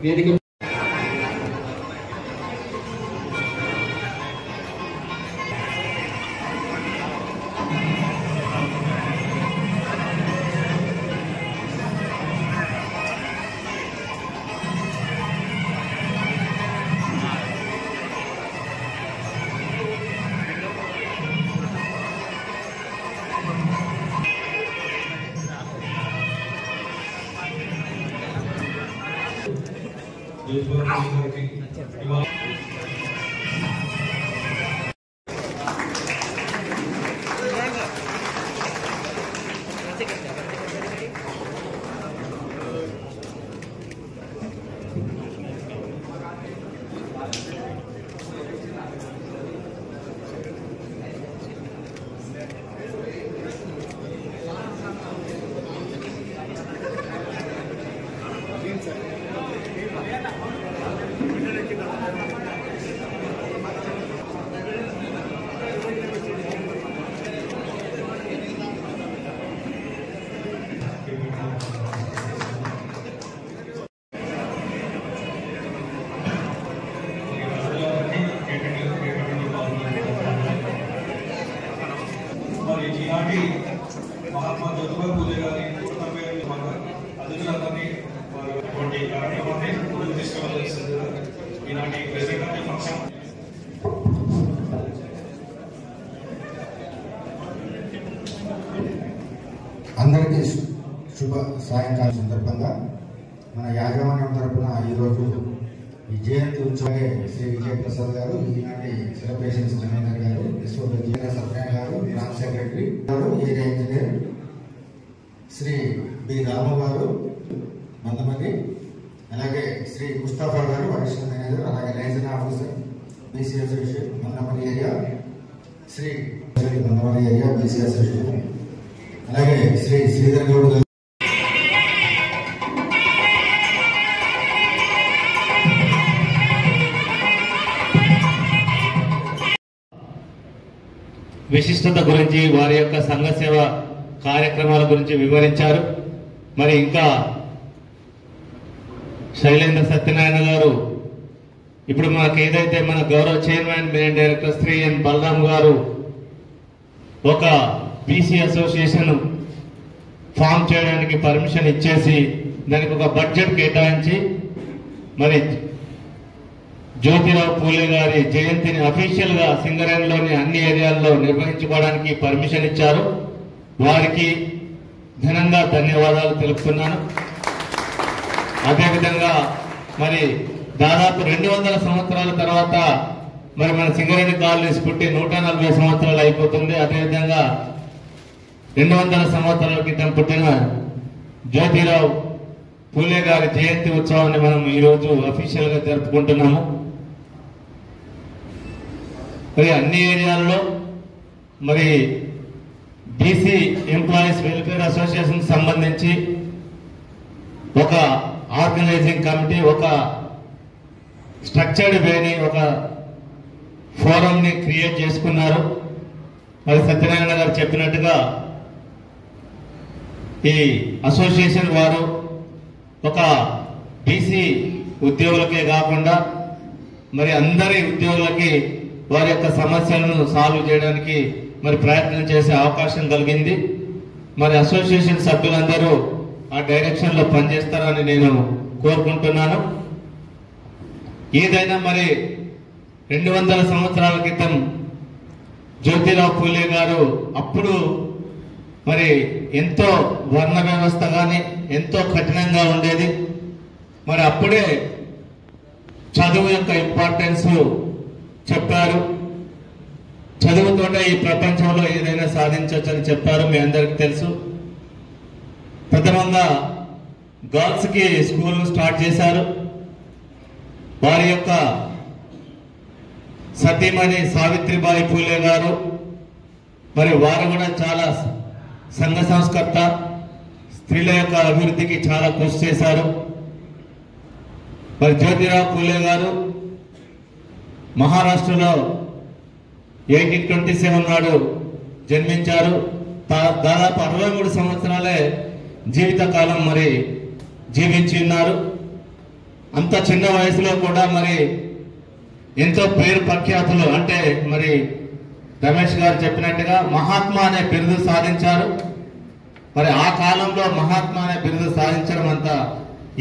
వేదిక महात्मा ज्योतिबा फूले गारी अतिथुलंदरिनी कार्यक्रमाన్ని ముందుకు తీసుకెళ్లాల్సిందిగా ఈనాటి ప్రెసిడెంట్ ఫంక్షన్ అందరికీ శుభ సాయంకాలం సందర్భంగా మన యాజమాన్యం తరపున ఈరోజు ఈ జయంతి ఉత్సవే శ్రీ విజయప్రసాద్ గారు, ఈనాటి సెలబ్రేషన్స్ కన్వీనర్ గారు, విశ్వవిద్యాలయ సత్యనారాయణ గారు, గ్రామ సెక్రటరీ గారు, area engineer Shri B Ramu గారు మందమది, అలాగే శ్రీ ముస్తాఫా గారు అడిషనల్ మేనేజర్, అలాగే liaison officer BC association Mandamarri area, Shri Mandamarri area BC association, అలాగే శ్రీ శ్రీధర్ గౌడ్ గారు, విశిష్టత గురించి వారి యొక్క సంఘ సేవ కార్యక్రమాల గురించి వివరించారు. మరి ఇంకా శైలేంద్ర సత్యనారాయణ గారు ఇప్పుడు మనకు ఏదైతే మన గౌరవ చైర్మన్ మెయిన్ డైరెక్టర్ శ్రీ ఎన్ బలరాం గారు ఒక బీసీ అసోసియేషన్ ఫామ్ చేయడానికి పర్మిషన్ ఇచ్చేసి దానికి ఒక బడ్జెట్ కేటాయించి మరి జ్యోతిరావు పూలే గారి జయంతిని అఫీషియల్ గా సింగరేణిలోని అన్ని ఏరియాల్లో నిర్వహించుకోవడానికి పర్మిషన్ ఇచ్చారు. వారికి ఘనంగా ధన్యవాదాలు తెలుపుతున్నాను. అదేవిధంగా మరి దాదాపు 200 సంవత్సరాల తర్వాత మరి మన సింగరేణి కాలనీస్ పుట్టి 140 సంవత్సరాలు అయిపోతుంది. అదేవిధంగా 200 సంవత్సరాల క్రితం పుట్టిన జ్యోతిరావు పూలే గారి జయంతి ఉత్సవాన్ని మనం ఈరోజు అఫీషియల్ గా జరుపుకుంటున్నాము. మరి అన్ని ఏరియాల్లో మరి బీసీ ఎంప్లాయీస్ వెల్ఫేర్ అసోసియేషన్ సంబంధించి ఒక ఆర్గనైజింగ్ కమిటీ, ఒక స్ట్రక్చర్డ్ వేని ఒక ఫోరం ని క్రియేట్ చేసుకున్నారు. మరి సత్యనారాయణ గారు చెప్పినట్టుగా ఈ అసోసియేషన్ వారు ఒక బీసీ ఉద్యోగులకే కాకుండా మరి అందరి ఉద్యోగులకి వారి యొక్క సమస్యలను సాల్వ్ చేయడానికి మరి ప్రయత్నం చేసే అవకాశం కలిగింది. మరి అసోసియేషన్ సభ్యులందరూ ఆ డైరెక్షన్ లో పనిచేస్తారని నేను కోరుకుంటున్నాను. ఏదైనా మరి 200 సంవత్సరాల క్రితం జ్యోతిరావు పూలే గారు అప్పుడు మరి ఎంతో వర్ణ వ్యవస్థ కానీ ఎంతో కఠినంగా ఉండేది. మరి అప్పుడే చదువు యొక్క ఇంపార్టెన్స్ చెప్పారు. చదువుతోటే ఈ ప్రపంచంలో ఏదైనా సాధించవచ్చని చెప్పారు. మీ అందరికి తెలుసు. ప్రథమంగా గర్ల్స్ కి స్కూల్ స్టార్ట్ చేశారు. వారి యొక్క సతీమణి సావిత్రిబాయి పూలే గారు మరి వారు కూడా చాలా సంఘ సంస్కర్త, స్త్రీల యొక్క అభివృద్ధికి చాలా కృషి చేశారు. మరి జ్యోతిరావు పూలే గారు మహారాష్ట్రలో 1827 నాడు జన్మించారు. దాదాపు 63 సంవత్సరాలే జీవితకాలం మరి జీవించి ఉన్నారు. అంత చిన్న వయసులో కూడా మరి ఎంతో పేరు ప్రఖ్యాతులు అంటే మరి రమేష్ గారు చెప్పినట్టుగా మహాత్మా అనే బిరుదు సాధించారు. మరి ఆ కాలంలో మహాత్మా అనే బిరుదు సాధించడం అంత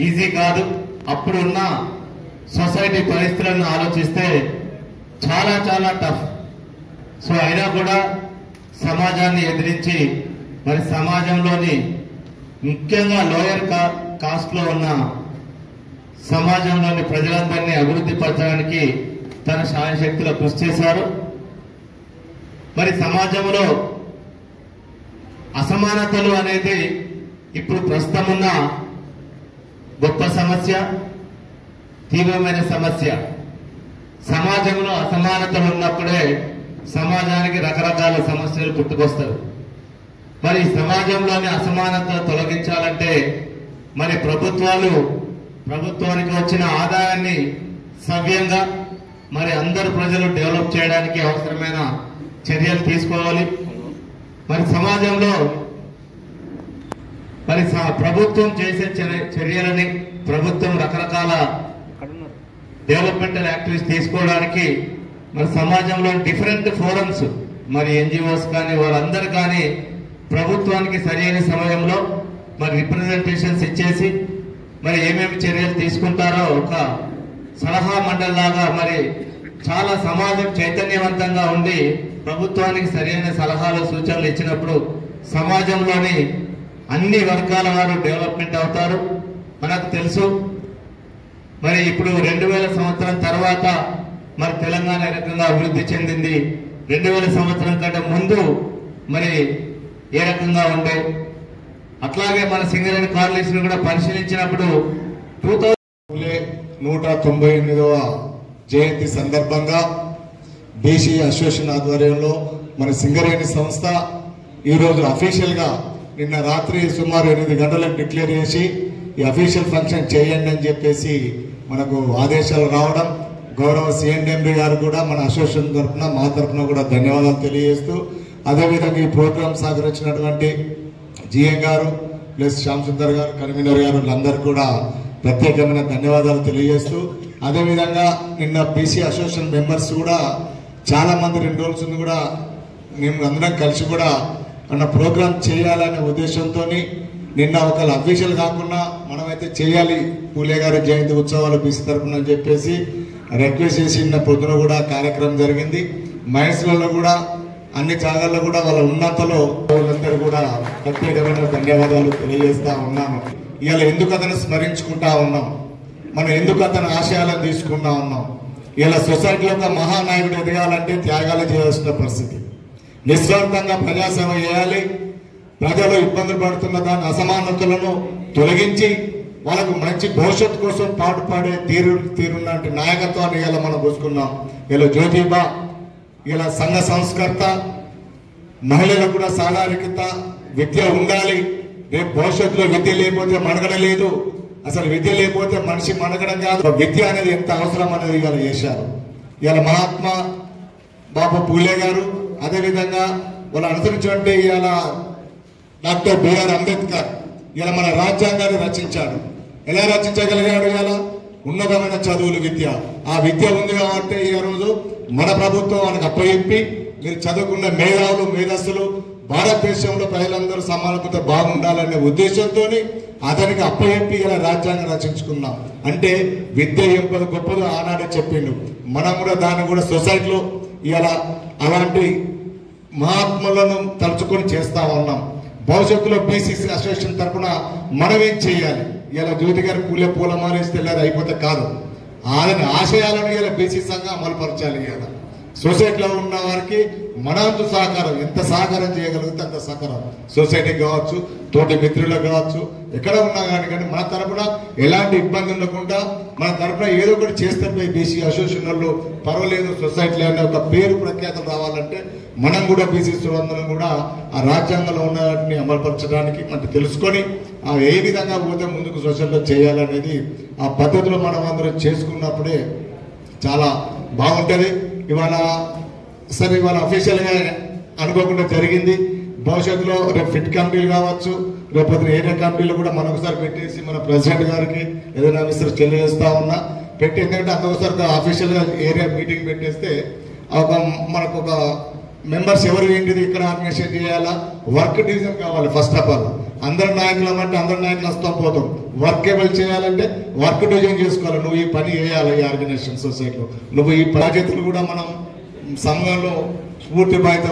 ఈజీ కాదు. అప్పుడున్న సొసైటీ పరిస్థితులను ఆలోచిస్తే చాలా చాలా టఫ్. సో అయినా కూడా సమాజాన్ని ఎదిరించి మరి సమాజంలోని ముఖ్యంగా లోయర్ కాస్ట్ లో ఉన్న సమాజంలోని ప్రజలందరినీ అభివృద్ధి పరచడానికి తన శాయశక్తిలో కృషి చేశారు. మరి సమాజంలో అసమానతలు అనేది ఇప్పుడు ప్రస్తుతం ఉన్న గొప్ప సమస్య, తీవ్రమైన సమస్య. సమాజంలో అసమానతలు ఉన్నప్పుడే సమాజానికి రకరకాల సమస్యలు పుట్టుకొస్తాయి. మరి సమాజంలోని అసమానతలు తొలగించాలంటే మరి ప్రభుత్వానికి వచ్చిన ఆదాయాన్ని సవ్యంగా మరి అందరు ప్రజలు డెవలప్ చేయడానికి అవసరమైన చర్యలు తీసుకోవాలి. మరి సమాజంలో మరి ప్రభుత్వం చేసే చర్యలని ప్రభుత్వం రకరకాల డెవలప్మెంటల్ యాక్టివిటీస్ తీసుకోవడానికి మరి సమాజంలో డిఫరెంట్ ఫోరమ్స్ మరి ఎన్జిఓస్ కానీ వాళ్ళందరూ కానీ ప్రభుత్వానికి సరైన సమయంలో మరి రిప్రజెంటేషన్స్ ఇచ్చేసి మరి ఏమేమి చర్యలు తీసుకుంటారో ఒక సలహా మండలి లాగా మరి చాలా సమాజం చైతన్యవంతంగా ఉండి ప్రభుత్వానికి సరైన సలహాలు సూచనలు ఇచ్చినప్పుడు సమాజంలోని అన్ని వర్గాల వారు డెవలప్మెంట్ అవుతారు. మనకు తెలుసు మరి ఇప్పుడు 2000 సంవత్సరం తర్వాత మరి తెలంగాణ ఏ రకంగా అభివృద్ధి చెందింది, 2000 సంవత్సరం కంటే ముందు మరి ఏ రకంగా ఉండే. అట్లాగే మన సింగరేణి కాలనీస్ ను కూడా పరిశీలించినప్పుడు 198వ జయంతి సందర్భంగా బీసీ అసోసియేషన్ ఆధ్వర్యంలో మన సింగరేణి సంస్థ ఈరోజు అఫీషియల్ గా నిన్న రాత్రి సుమారు 8 గంటలకు డిక్లేర్ చేసి ఈ అఫీషియల్ ఫంక్షన్ చేయండి అని చెప్పేసి మనకు ఆదేశాలు రావడం, గౌరవ సిఎండి గారు కూడా మన అసోసియేషన్ తరఫున మా తరఫున కూడా ధన్యవాదాలు తెలియజేస్తూ, అదేవిధంగా ఈ ప్రోగ్రాం సహకరించినటువంటి జిఎం గారు ప్లస్ శ్యామ్ సుందర్ గారు, కన్వీనర్ గారు వీళ్ళందరూ కూడా ప్రత్యేకమైన ధన్యవాదాలు తెలియజేస్తూ, అదేవిధంగా నిన్న బీసీ అసోసియేషన్ మెంబర్స్ కూడా చాలా మంది 2 రోజుల కూడా మేము అందరం కలిసి కూడా అన్న ప్రోగ్రాం చేయాలనే ఉద్దేశంతో నిన్న ఒకళ్ళు అఫీషియల్ కాకుండా మనమైతే చేయాలి పూలే గారి జయంతి ఉత్సవాలు బీసీ తరఫున అని చెప్పేసి రిక్వెస్ట్ చేసి నిన్న పొద్దున కూడా కార్యక్రమం జరిగింది. మైన్స్లలో కూడా అన్ని జాగాల్లో కూడా వాళ్ళ ఉన్నతలో వాళ్ళందరూ కూడా ప్రత్యేకమైన ధన్యవాదాలు తెలియజేస్తా ఉన్నాను. ఇవాళ ఎందుకు అతను స్మరించుకుంటా ఉన్నాం, మనం ఎందుకు అతని ఆశయాలను తీసుకుంటా ఉన్నాం. ఇలా సొసైటీలో ఒక మహానాయకుడు ఎదగాలంటే త్యాగాలు చేయాల్సిన పరిస్థితి. నిస్వార్థంగా ప్రజాసేవ చేయాలి. ప్రజలు ఇబ్బందులు పడుతున్న దాని అసమానతలను తొలగించి వాళ్ళకు మంచి భవిష్యత్తు కోసం పాటుపడే తీరున్నటువంటి నాయకత్వాన్ని ఇలా మనం చూసుకున్నాం. ఇలా జ్యోతిబా, ఇలా సంఘ సంస్కర్త, మహిళలకు కూడా సాధారికత, విద్య ఉండాలి. రేపు భవిష్యత్తులో విద్య లేకపోతే మనుగడ లేదు. అసలు విద్య లేకపోతే మనిషి మనుగడం కాదు. విద్య అనేది ఎంత అవసరం అనేది ఇలా చేశారు. ఇలా మహాత్మా బాబు పూలే గారు, అదేవిధంగా వాళ్ళు అనుసరించినట్టే ఇలా డాక్టర్ బిఆర్ అంబేద్కర్ ఇలా మన రాజ్యాంగాన్ని రచించాడు. ఎలా రచించగలిగాడు? ఇలా ఉన్నతమైన చదువులు, విద్య. ఆ విద్య ఉంది కాబట్టి ఈ రోజు మన ప్రభుత్వం మనకు అప్పచెప్పి మీరు చదువుకున్న మేధావులు, మేధస్సులు భారతదేశంలో ప్రజలందరూ సమానతతో బాగుండాలనే ఉద్దేశంతో అతనికి అప్పచెప్పి ఇలా రాజ్యాంగం రచించుకున్నాం. అంటే విద్య ఎంపది గొప్పదో ఆనాడే చెప్పిండు. మనం కూడా దాన్ని కూడా సొసైటీలో ఇలా అలాంటి మహాత్ములను తలుచుకొని చేస్తా ఉన్నాం. భవిష్యత్తులో బీసీసీ అసోసియేషన్ తరఫున మనం ఏం చేయాలి? ఇలా జ్యోతి గారు పూలమాలేస్తే వెళ్ళారు అయిపోతే కాదు. ఆయన ఆశయాలను ఇలా బీసీ సంఘం అమలుపరచాలి. ఇలా సొసైటీలో ఉన్న వారికి మనంతు సహకారం, ఎంత సహకారం చేయగలిగితే అంత సహకారం సొసైటీకి కావచ్చు, తోటి మిత్రులకు కావచ్చు, ఎక్కడ ఉన్నా కానీ మన తరఫున ఎలాంటి ఇబ్బంది ఉండకుండా మన తరఫున ఏదో ఒకటి చేస్తే బీసీ అసోసియేషన్లో పర్వాలేదు, సొసైటీలో అనే ఒక పేరు ప్రఖ్యాతలు రావాలంటే మనం కూడా బీసీ సోదరులను కూడా ఆ రాజ్యాంగంలో ఉన్న వాటిని అమలుపరచడానికి మనకు తెలుసుకొని ఏ విధంగా పోతే ముందుకు సొసైటీలో చేయాలనేది ఆ పద్ధతిలో మనం అందరం చేసుకున్నప్పుడే చాలా బాగుంటుంది. ఇవాళ అఫీషియల్గా అనుకోకుండా జరిగింది. భవిష్యత్తులో రేపు ఫిట్ కమిటీలు కావచ్చు, రేపు ఏరియా కమిటీలు కూడా మనం ఒకసారి పెట్టేసి మన ప్రెసిడెంట్ గారికి ఏదైనా విషయం తెలియజేస్తా ఉన్నా పెట్టి, ఎందుకంటే అంతొకసారి అఫీషియల్ గా ఏరియా మీటింగ్ పెట్టేస్తే మనకు ఒక మెంబర్స్ ఎవరు ఏంటిది ఇక్కడ ఆర్గనైజేషన్ చేయాలా, వర్క్ డివిజన్ కావాలి. ఫస్ట్ ఆఫ్ ఆల్ అందరు నాయకులు అంటే అందరు నాయకులు వస్తాం పోతాం, వర్క్ ఏబుల్ చేయాలంటే వర్క్ డివిజన్ చేసుకోవాలి. నువ్వు ఈ పని చేయాలి ఈ ఆర్గనైజేషన్ సొసైటీలో, నువ్వు ఈ బాధ్యతలు కూడా మనం సంఘంలో పూర్తి బాధ్యత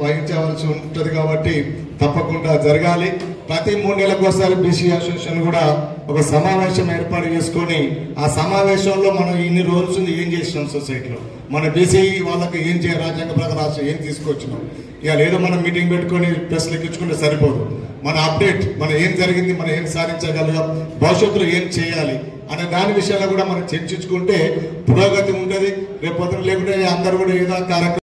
వహించవలసి ఉంటుంది కాబట్టి తప్పకుండా జరగాలి. ప్రతి 3 నెలలకు ఒకసారి బీసీ అసోసియేషన్ కూడా ఒక సమావేశం ఏర్పాటు చేసుకొని ఆ సమావేశంలో మనం ఇన్ని రోజులు ఏం చేసినాం సొసైటీలో, మన బీసీ వాళ్ళకి ఏం చేయాలి, రాజ్యాంగ ప్రకారం ఏం తీసుకొచ్చినాం, ఇక ఏదో మనం మీటింగ్ పెట్టుకొని ప్రెస్ లెక్కించుకుంటే సరిపోదు. మన అప్డేట్, మనం ఏం జరిగింది, మనం ఏం సాధించగలిగాం, భవిష్యత్తులో ఏం చేయాలి అనే దాని విషయాల్లో కూడా మనం చర్చించుకుంటే పురోగతి ఉంటుంది. రేపు పొద్దున లేకుంటే అందరూ కూడా ఏదో కార్యక్రమం